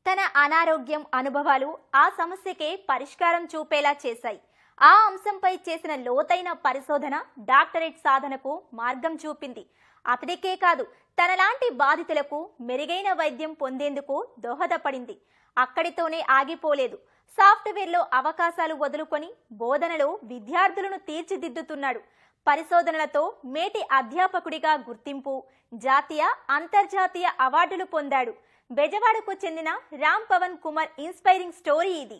తన అనారోగ్యం అనుభవాలు ఆ సమస్యకే పరిష్కారం చూపేలా చేశాయి. ఆ అంశంపై చేసిన లోతైన పరిశోధన డాక్టరేట్ సాధనకు మార్గం చూపింది. అతడికే కాదు, తనలాంటి బాధితులకు మెరుగైన వైద్యం పొందేందుకు దోహదపడింది. అక్కడితోనే ఆగిపోలేదు. సాఫ్ట్వేర్లో అవకాశాలు వదులుకొని బోధనలో విద్యార్థులను తీర్చిదిద్దుతున్నాడు. పరిశోధనలతో మేటి అధ్యాపకుడిగా గుర్తింపు, జాతీయ అంతర్జాతీయ అవార్డులు పొందాడు. బెజవాడకు చెందిన రామ్ పవన్ కుమార్ ఇన్స్పైరింగ్ స్టోరీ ఇది.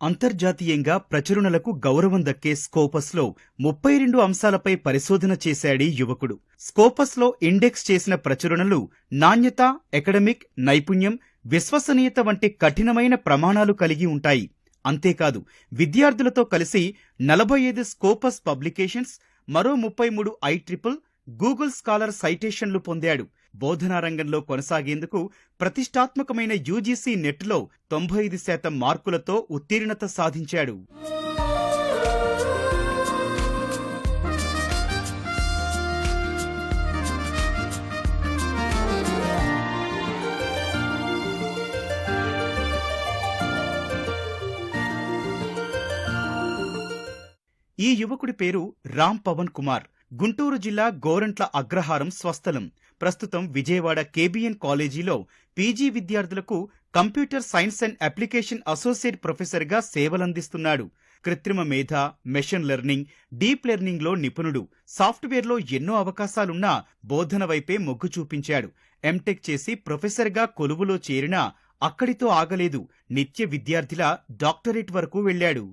అంతర్జాతీయంగా ప్రచురణలకు గౌరవం దక్కే స్కోపస్లో 32 అంశాలపై పరిశోధన చేశాడీ యువకుడు. స్కోపస్లో ఇండెక్స్ చేసిన ప్రచురణలు నాణ్యత, అకాడమిక్ నైపుణ్యం, విశ్వసనీయత వంటి కఠినమైన ప్రమాణాలు కలిగి ఉంటాయి. అంతేకాదు, విద్యార్థులతో కలిసి 45 స్కోపస్ పబ్లికేషన్స్, మరో 33 IEEE, గూగుల్ స్కాలర్ సైటేషన్లు పొందాడు. బోధనా రంగంలో కొనసాగేందుకు ప్రతిష్టాత్మకమైన UGC నెట్లో 95% మార్కులతో ఉత్తీర్ణత సాధించాడు. ఈ యువకుడి పేరు రామ్ పవన్ కుమార్. గుంటూరు జిల్లా గోరంట్ల అగ్రహారం స్వస్థలం. ప్రస్తుతం విజయవాడ KBN కాలేజీలో PG విద్యార్థులకు computer science and application associate ప్రొఫెసర్గా సేవలందిస్తున్నాడు. కృత్రిమ మేధ, మెషిన్ లెర్నింగ్, డీప్ లెర్నింగ్లో నిపుణుడు. సాఫ్ట్వేర్లో ఎన్నో అవకాశాలున్నా బోధన వైపే మొగ్గు చూపించాడు. ఎంటెక్ చేసి ప్రొఫెసర్గా కొలువులో చేరినా అక్కడితో ఆగలేదు. నిత్య విద్యార్థిలా డాక్టరేట్ వరకు వెళ్లాడు.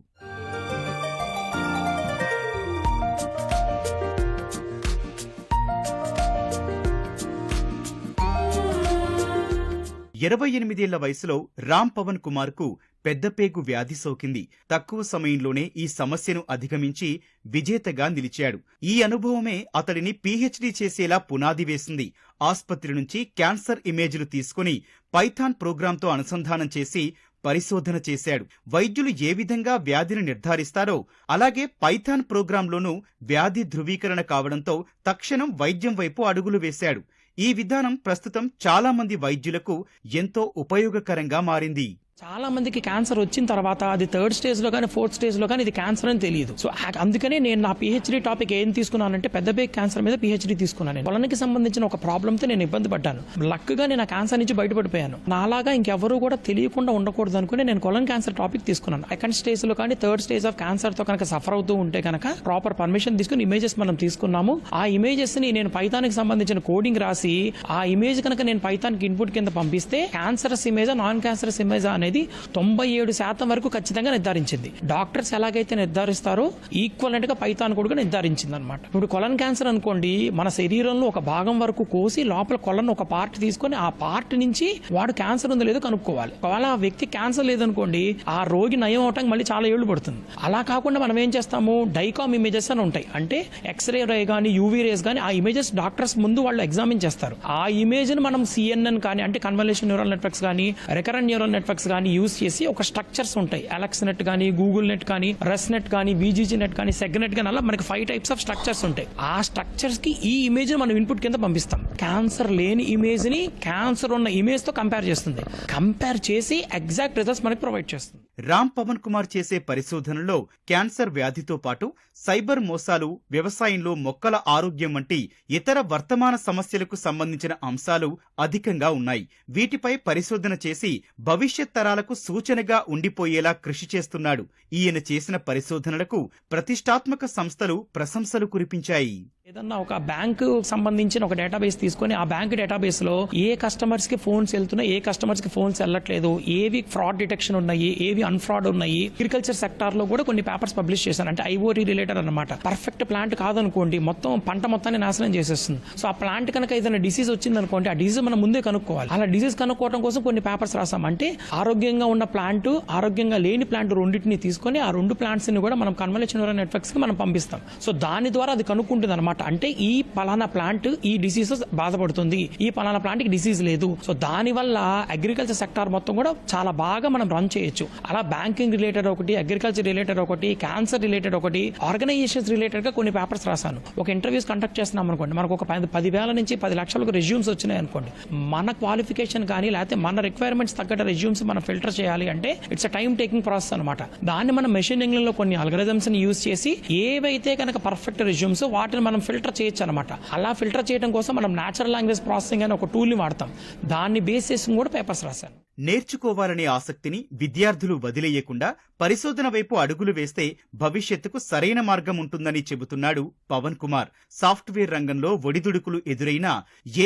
28 ఏళ్ల వయసులో రామ్ పవన్ కుమార్ కు పెద్దపేగు వ్యాధి సోకింది. తక్కువ సమయంలోనే ఈ సమస్యను అధిగమించి విజేతగా నిలిచాడు. ఈ అనుభవమే అతడిని PhD చేసేలా పునాది వేసింది. ఆస్పత్రి నుంచి క్యాన్సర్ ఇమేజ్లు తీసుకుని పైథాన్ ప్రోగ్రాంతో అనుసంధానం చేసి పరిశోధన చేశాడు. వైద్యులు ఏ విధంగా వ్యాధిని నిర్ధారిస్తారో అలాగే పైథాన్ ప్రోగ్రాంలోనూ వ్యాధి ధృవీకరణ కావడంతో తక్షణం వైద్యం వైపు అడుగులు వేశాడు. ఈ విధానం ప్రస్తుతం చాలా మంది వైద్యులకు ఎంతో ఉపయోగకరంగా మారింది. చాలా మందికి క్యాన్సర్ వచ్చిన తర్వాత అది 3rd స్టేజ్ లో కానీ 4th స్టేజ్ లో కానీ ఇది క్యాన్సర్ అని తెలియదు. సో అందుకనే నేను నా PhD టాపిక్ ఏం తీసుకున్నానంటే పెద్ద పేగు క్యాన్సర్ మీద PhD తీసుకున్నాను. కొలనికి సంబంధించిన ఒక ప్రాబ్లంతో నేను ఇబ్బంది పడ్డాను. లక్గా నేను ఆ క్యాన్సర్ నుంచి బయటపడిపోయాను. నాలాగా ఇంకెవరూ కూడా తెలియకుండా ఉండకూడదు అనుకుని నేను కొలన్ క్యాన్సర్ టాపిక్ తీసుకున్నాను. 2nd స్టేజ్ లో కానీ 3rd స్టేజ్ ఆఫ్ క్యాన్సర్ తో కనుక సఫర్ అవుతూ ఉంటే కనుక ప్రాపర్ పర్మిషన్ తీసుకుని ఇమేజెస్ మనం తీసుకున్నాము. ఆ ఇమేజెస్ ని నేను పైథాన్ కి సంబంధించిన కోడింగ్ రాసి ఆ ఇమేజ్ కనుక నేను పైథాన్ కి ఇన్పుట్ కింద పంపిస్తే క్యాన్సరస్ ఇమేజా నాన్ క్యాన్సరస్ ఇమేజా అనేది 97% వరకు ఖచ్చితంగా నిర్ధారించింది. డాక్టర్స్ ఎలాగైతే నిర్ధారిస్తారో ఈక్వలెంట్ గా పైథాన్ కూడా నిర్ధారించింది అనమాట. ఇప్పుడు కొలన్ క్యాన్సర్ అనుకోండి, మన శరీరంలో ఒక భాగం వరకు కోసి లోపల కొలన్ ఒక పార్ట్ తీసుకొని ఆ పార్ట్ నుంచి వాడు క్యాన్సర్ ఉందో లేదో కనుక్కోవాలి. ఒకవేళ ఆ వ్యక్తి క్యాన్సర్ లేదనుకోండి, ఆ రోగి నయం అవటానికి మళ్ళీ చాలా ఏళ్లు పడుతుంది. అలా కాకుండా మనం ఏం చేస్తాము, డైకామ్ ఇమేజెస్ అని ఉంటాయి. అంటే ఎక్స్రే రే గానీ UV రేస్ గానీ ఆ ఇమేజెస్ డాక్టర్స్ ముందు వాళ్ళు ఎగ్జామిన్ చేస్తారు. ఆ ఇమేజ్ ని మనం CNN కానీ అంటే కన్వల్యూషన్ న్యూరల్ నెట్వర్క్స్ కానీ రికరెంట్ న్యూరల్ నెట్వర్క్స్ కానీ యూజ్ చేసి ఒక స్ట్రక్చర్స్ ఉంటాయి. AlexNet కానీ, గూగుల్ నెట్ కానీ, ResNet కానీ, VGG నెట్ కానీ, SegNet కానీ, అలా మనకి 5 టైప్స్ ఆఫ్ స్ట్రక్చర్స్ ఉంటాయి. ఆ స్ట్రక్చర్స్ కి ఈ ఇమేజ్ మనం ఇన్పుట్ కింద పంపిస్తాం. క్యాన్సర్ లేని ఇమేజ్ ని క్యాన్సర్ ఉన్న ఇమేజ్ తో కంపేర్ చేస్తుంది. కంపేర్ చేసి ఎగ్జాక్ట్ రిజల్ట్స్ మనకి ప్రొవైడ్ చేస్తుంది. రామ్ పవన్ కుమార్ చేసే పరిశోధనలో క్యాన్సర్ వ్యాధితో పాటు సైబర్ మోసాలు, వ్యవసాయంలో మొక్కల ఆరోగ్యం వంటి ఇతర వర్తమాన సమస్యలకు సంబంధించిన అంశాలు అధికంగా ఉన్నాయి. వీటిపై పరిశోధన చేసి భవిష్యత్ తరాలకు సూచనగా ఉండిపోయేలా కృషి చేస్తున్నాడు. ఈయన చేసిన పరిశోధనలకు ప్రతిష్టాత్మక సంస్థలు ప్రశంసలు కురిపించాయి. ఏదన్నా ఒక బ్యాంకు సంబంధించిన ఒక డేటాబేస్ తీసుకొని ఆ బ్యాంక్ డేటాబేస్ లో ఏ కస్టమర్స్ కి ఫోన్స్ వెళ్తున్నాయి, ఏ కస్టమర్స్ కి ఫోన్స్ వెళ్ళట్లేదు, ఏవి ఫ్రాడ్ డిటెక్షన్ ఉన్నాయి, ఏవి అన్ఫ్రాడ్ ఉన్నాయి. అగ్రికల్చర్ సెక్టార్ లో కూడా కొన్ని పేపర్స్ పబ్లిష్ చేశాను. అంటే IoT రిలేటెడ్ అన్నమాట. పర్ఫెక్ట్ ప్లాంట్ కాదనుకోండి, మొత్తం పంట మొత్తాన్ని నాశనం చేసేస్తుంది. సో ఆ ప్లాంట్ కనుక ఏదైనా డిసీజ్ వచ్చింది అనుకోండి, ఆ డిసీజ్ మనం ముందే కనుక్కోవాలి. అలా డిసీజ్ కనుక్కోవడం కోసం కొన్ని పేపర్స్ రాసాం. అంటే ఆరోగ్యంగా ఉన్న ప్లాంట్, ఆరోగ్యంగా లేని ప్లాంట్ రెండింటిని తీసుకొని ఆ 2 ప్లాంట్స్ ని కూడా మనం కన్వల్యూషన్ న్యూరల్ నెట్వర్క్స్ కి మనం పంపిస్తాం. సో దాని ద్వారా అది కనుక్కుంటుంది అనమాట. అనమాట. అంటే ఈ పలానా ప్లాంట్ ఈ డిసీజ్ బాధపడుతుంది, ఈ పలానా ప్లాంట్ కి డిసీజ్ లేదు. సో దాని వల్ల అగ్రికల్చర్ సెక్టార్ మొత్తం కూడా చాలా బాగా మనం రన్ చేయొచ్చు. అలా బ్యాంకింగ్ రిలేటెడ్ ఒకటి, అగ్రికల్చర్ రిలేటెడ్ ఒకటి, క్యాన్సర్ రిలేటెడ్ ఒకటి, ఆర్గనైజేషన్స్ రిలేటెడ్ గా కొన్ని పేపర్స్ రాశాను. ఒక ఇంటర్వ్యూస్ కండక్ట్ చేస్తున్నాం అనుకోండి, మనకు ఒక 10,000 నుంచి 10 లక్షలకు రెజ్యూమ్స్ వచ్చినాయి అనుకోండి. మన క్వాలిఫికేషన్ కానీ లేకపోతే మన రిక్వైర్మెంట్స్ తగ్గట్టు రెజ్యూమ్స్ మనం ఫిల్టర్ చేయాలి అంటే it's a time taking process అనమాట. దాన్ని మనం మెషిన్ లెర్నింగ్ లో కొన్ని అల్గరిథమ్స్ ని యూజ్ చేసి ఏవైతే కనుక పర్ఫెక్ట్ రెజ్యూమ్స్ వాటిని మనం ఫిల్టర్ చేయొచ్చు అనమాట. అలా ఫిల్టర్ చేయడం కోసం మనం నేచురల్ లాంగ్వేజ్ ప్రాసెసింగ్ అనే ఒక టూల్ ని వాడతాం. దాన్ని బేస్ చేసి కూడా పేపర్స్ రాశాను. నేర్చుకోవాలనే ఆసక్తిని విద్యార్థులు వదిలేయకుండా పరిశోధన వైపు అడుగులు వేస్తే భవిష్యత్తుకు సరైన మార్గం ఉంటుందని చెబుతున్నాడు పవన్ కుమార్. సాఫ్ట్వేర్ రంగంలో ఒడిదుడుకులు ఎదురైనా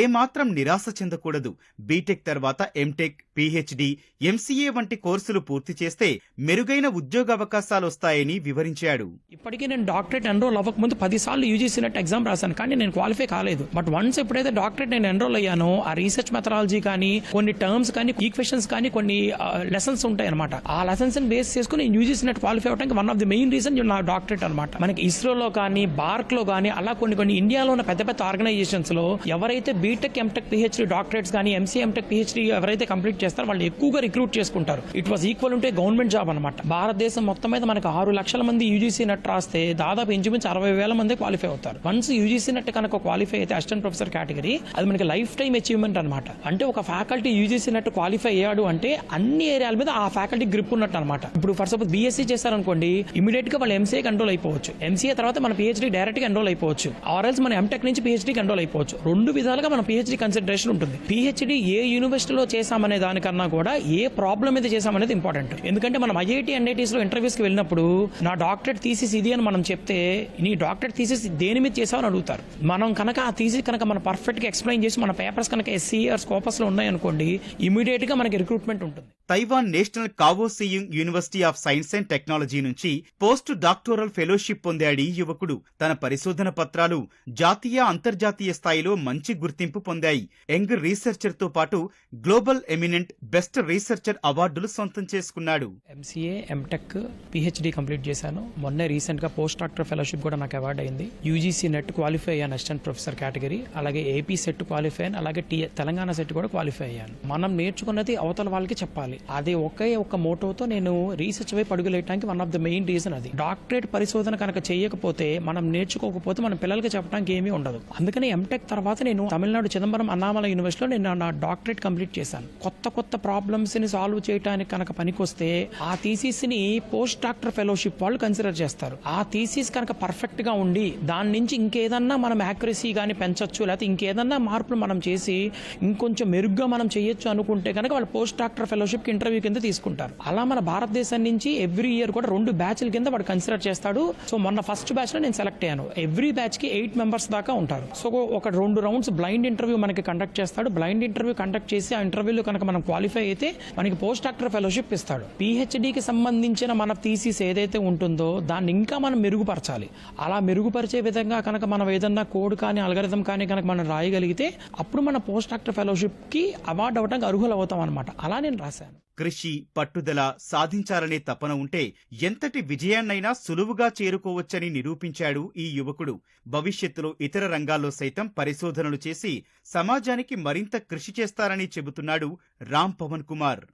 ఏమాత్రం నిరాశ చెందకూడదు. బీటెక్ తర్వాత ఎంటెక్, పీహెచ్డీ, ఎంసీఏ వంటి కోర్సులు పూర్తి చేస్తే మెరుగైన ఉద్యోగావకాశాలొస్తాయని వివరించాడు. ఇప్పటికీ నేను డాక్టరేట్ ఎన్రోల్ అవ్వకముందు 10 సార్లు యూజీసీ నెట్ ఎగ్జామ్ రాశాను, కానీ నేను క్వాలిఫై కాలేదు. బట్ వన్స్ ఎప్పుడైతే డాక్టరేట్ నేను ఎన్రోల్ అయ్యానో ఆ రీసెర్చ్ మెథడాలజీ కానీ, కొన్ని టర్మ్స్ కానీ, ఈక్వేషన్స్ కానీ, కొన్ని లెసన్స్ ఉంటాయి అనమాట. ఆ లెసన్స్ బేస్ చేసుకుని నేను యూజీసీ నెట్ క్వాలిఫై అవడానికి one of the main reason నా డాక్టరేట్ అనమాట. మనకి ఇస్రోలో కానీ, బార్క్ లో కానీ, అలా కొన్ని ఇండియాలో ఉన్న పెద్ద పెద్ద ఆర్గనైజేషన్స్ లో ఎవరైతే బీటెక్, ఎంటెక్, పీహెచ్డీ డాక్టరేట్స్ కానీ, ఎంసీ, ఎంటెక్, పీహెచ్డీ ఎవరైతే కంప్లీట్ చేస్తారో వాళ్ళు ఎక్కువగా రిక్రూట్ చేసుకుంటారు. ఇట్ వాస్ ఈక్వల్ ఉంటే గవర్నమెంట్ జాబ్ అనమాట. భారతదేశం మొత్తం మీద మనకు 6 లక్షల మంది యూజీసీ నెట్ రాస్తే దాదాపు ఇంచుమించు 60,000 మంది క్వాలిఫై అవుతారు. వన్స్ యూజీసీ నెట్ కనుక క్వాలిఫై అయితే అసిస్టెంట్ ప్రొఫెసర్ కేటగిరీ, అది మనకి లైఫ్ టైమ్ అచీవ్మెంట్ అనమాట. అంటే ఒక ఫ్యాకల్టీ యూజీసీ నెట్ క్వాలిఫై అయ్యాడు అంటే అన్ని ఏరియాల మీద ఆ ఫ్యాకల్టీ గ్రిప్ ఉన్నట్టు అనమాట. ఇప్పుడు ఫర్ సపోజ్ బీఎస్సీ చేశారనుకోండి, ఇమీడియట్ గా వాళ్ళు ఎంసీఏ కంట్రోల్ అయిపోవచ్చు. ఎంసీఏ తర్వాత మన పీహెచ్డీ డైరెక్ట్ గా ఎన్రోల్ అయిపోవచ్చు. ఆర్ఎల్స్ మన ఎంటెక్ నుంచి పీహెచ్డీ కంట్రోల్ అయిపోవచ్చు. 2 విధాలుగా మన పీహెచ్డీ కన్సిడరేషన్ ఉంటుంది. పీహెచ్డీ ఏ యూనివర్సిటీలో చేశామనే దానికన్నా కూడా ఏ ప్రాబ్లం మీద చేశామనేది ఇంపార్టెంట్. ఎందుకంటే మనం ఐఐటీ, ఎన్ఐటీస్ లో ఇంటర్వ్యూస్ కి వెళ్ళినప్పుడు నా డాక్టరేట్ థీసిస్ ఇది అని మనం చెప్తే, నీ డాక్టరేట్ థీసిస్ దేని మీద చేసావని అడుగుతారు. మనం కనుక ఆ థీసిస్ కనుక మనం పర్ఫెక్ట్ గా ఎక్స్ప్లెయిన్ చేసి మన పేపర్స్ కనుక ఎస్సీ ఆర్ స్కోపస్ లో ఉన్నాయనుకోండి, ఇమీడియట్ గా మనకి రిక్రూట్మెంట్ ఉంటుంది. Taiwan national Kaohsiung university of science and technology నుంచి పోస్ట్ డాక్టోరల్ ఫెలోషిప్ పొందాడు ఈ యువకుడు. తన పరిశోధన పత్రాలు జాతీయ, అంతర్జాతీయ స్థాయిలో మంచి గుర్తింపు పొందాయి. యంగ్ రీసెర్చర్ తో పాటు గ్లోబల్ ఎమినెంట్ బెస్ట్ రీసెర్చర్ అవార్డులు సొంతం చేసుకున్నాడు. ఎంసీఏ, ఎంటెక్, పీహెచ్డీ కంప్లీట్ చేశాను. మొన్నే రీసెంట్ గా పోస్ట్ డాక్టర్ ఫెలోషిప్ కూడా నాకు అవార్డు అయింది. యూజీసీ నెట్ క్వాలిఫై అయ్యాను అసిస్టెంట్ ప్రొఫెసర్ కేటగిరీ, అలాగే ఏపీ సెట్ క్వాలిఫై అయ్యాను, అలాగే తెలంగాణ సెట్ కూడా క్వాలిఫై అయ్యాను. మనం నేర్చుకున్నది అవతల వాళ్ళకి చెప్పాలి. అది ఒకే ఒక మోటోతో నేను రీసెర్చ్ వైపు అడుగులేయడానికి one of the main reason అది. డాక్టరేట్ పరిశోధన కనుక చేయకపోతే, మనం నేర్చుకోకపోతే మన పిల్లలకి చెప్పడానికి ఏమీ ఉండదు. అందుకని ఎంటెక్ తర్వాత నేను తమిళనాడు చిదంబరం అన్నామల యూనివర్సిటీలో నేను నా డాక్టరేట్ కంప్లీట్ చేశాను. కొత్త ప్రాబ్లమ్స్ ని సాల్వ్ చేయడానికి కనుక పనికొస్తే ఆ థీసిస్ ని పోస్ట్ డాక్టర్ ఫెలోషిప్ వాళ్ళు కన్సిడర్ చేస్తారు. ఆ థీసిస్ కనుక పర్ఫెక్ట్ గా ఉండి దాని నుంచి ఇంకేదన్నా మనం యాక్యురసీ గానీ పెంచొచ్చు, లేకపోతే ఇంకేదన్నా మార్పులు మనం చేసి ఇంకొంచెం మెరుగ్గా మనం చేయొచ్చు అనుకుంటే కనుక వాళ్ళు పోస్ట్ డాక్టర్ ఫెలోషిప్ కి ఇంటర్వ్యూ కింద తీసుకుంటారు. అలా మన భారతదేశం నుంచి ఎవ్రీ ఇయర్ కూడా 2 బ్యాచ్ల కింద వాడు కన్సిడర్ చేస్తాడు. సో మొన్న ఫస్ట్ బ్యాచ్ లో నేను సెలెక్ట్ అయ్యాను. ఎవ్రీ బ్యాచ్ కి 8 మెంబర్స్ దాకా ఉంటారు. సో ఒక 2 రౌండ్స్ బ్లైండ్ ఇంటర్వ్యూ మనకి కండక్ట్ చేస్తాడు. బ్లైండ్ ఇంటర్వ్యూ కండక్ట్ చేసి ఆ ఇంటర్వ్యూలో కనుక మనం క్వాలిఫై అయితే మనకి పోస్ట్ డాక్టర్ ఫెలోషిప్ ఇస్తాడు. పీహెచ్డీకి సంబంధించిన మన థీసిస్ ఏదైతే ఉంటుందో దాన్ని ఇంకా మనం మెరుగుపరచాలి. అలా మెరుగుపరిచే విధంగా కనుక మనం ఏదన్నా కోడ్ కానీ, అల్గరిథం కానీ కనుక మనం రాయగలిగితే అప్పుడు మన పోస్ట్ డాక్టర్ ఫెలోషిప్ కి అవార్డు అవడానికి అర్హులు అవుతాం అనమాట. అలా నేను రాశాను. కృషి, పట్టుదల, సాధించాలనే తపన ఉంటే ఎంతటి విజయాన్నైనా సులువుగా చేరుకోవచ్చని నిరూపించాడు ఈ యువకుడు. భవిష్యత్తులో ఇతర రంగాల్లో సైతం పరిశోధనలు చేసి సమాజానికి మరింత కృషి చేస్తారని చెబుతున్నాడు రామ్ పవన్ కుమార్.